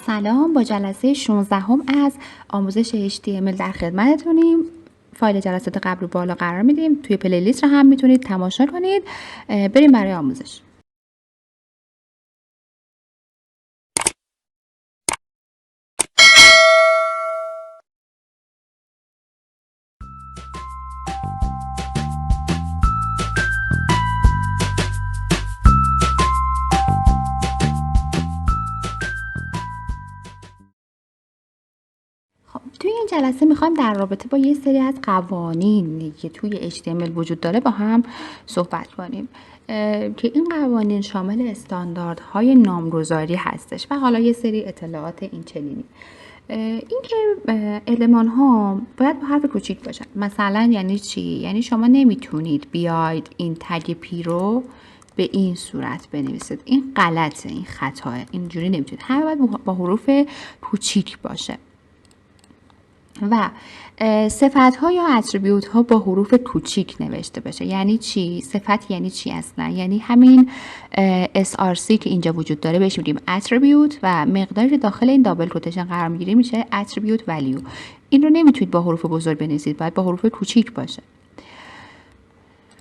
سلام، با جلسه 16 هم از آموزش HTML در خدمتتونیم. فایل جلسات قبل رو بالا قرار میدیم. توی پلیلیست رو هم میتونید تماشا کنید. بریم برای آموزش. توی این جلسه میخوایم در رابطه با یه سری از قوانین که توی HTML وجود داره با هم صحبت کنیم که این قوانین شامل استانداردهای نامگذاری هستش و حالا یه سری اطلاعات این چنینی. این که المان ها باید با حرف کوچیک باشن. مثلا یعنی چی؟ یعنی شما نمیتونید بیاید این تگ پی رو به این صورت بنویسید. این غلطه، این خطاه. اینجوری نمیتونید. همه باید با حروف کوچیک باشه. و صفت ها یا اتریبیوت ها با حروف کوچیک نوشته بشه. یعنی چی؟ صفت یعنی چی اصلا؟ یعنی همین src که اینجا وجود داره بهش میگیم اتریبیوت و مقداری که داخل این دابل کوتیشن قرار میگیره میشه اتریبیوت ولیو. این رو نمیتونید با حروف بزرگ بنویسید، باید با حروف کوچیک باشه.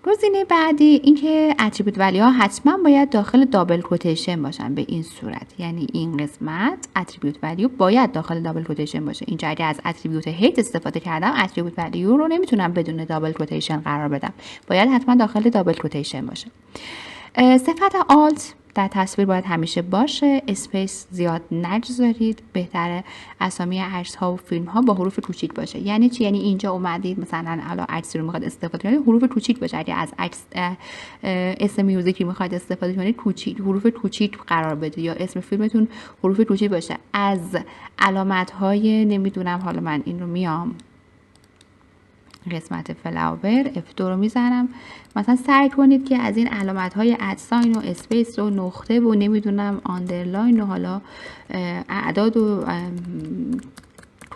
گزینه بعدی اینکه اتریبیوت ولیو ها حتما باید داخل دابل کوتیشن باشن به این صورت. یعنی این قسمت اتریبیوت ولیو باید داخل دابل کوتیشن باشه. اینجا اگه از اتریبیوت هیت استفاده کردم اتریبیوت ولیو رو نمیتونم بدون دابل کوتیشن قرار بدم. باید حتما داخل دابل کوتیشن باشه. صفت آلت در تصویر باید همیشه باشه. اسپیس زیاد نگذارید. بهتره اسامی عکس ها و فیلم ها با حروف کوچیک باشه. یعنی چی؟ یعنی اینجا اومدید مثلا الان عکسی رو میخواد استفاده کنید حروف کوچیک باشه. اگه از عکس اسم میوزیکی میخواد استفاده کنید حروف کوچیک قرار بدید، یا اسم فیلمتون حروف کوچیک باشه. از علامت های نمیدونم، حالا من این رو میام قسمت فلاور F2 رو میزنم، مثلا سعی کنید که از این علامت های ادساین و اسپیس و نقطه و نمیدونم آندرلاین و حالا اعداد و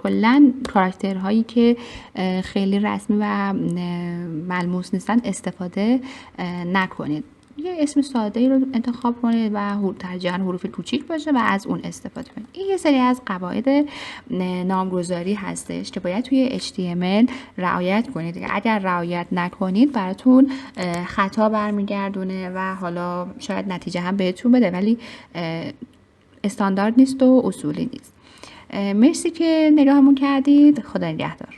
کلن کاراکترهایی که خیلی رسمی و ملموس نیستن استفاده نکنید. یه اسم ساده ای رو انتخاب کنید و ترجیحاً حروف کوچیک باشه و از اون استفاده کنید. این یه سری از قواعد نامگذاری هستش که باید توی HTML رعایت کنید. اگر رعایت نکنید براتون خطا برمیگردونه و حالا شاید نتیجه هم بهتون بده، ولی استاندارد نیست و اصولی نیست. مرسی که نگاهمون کردید. خدا نگهدار.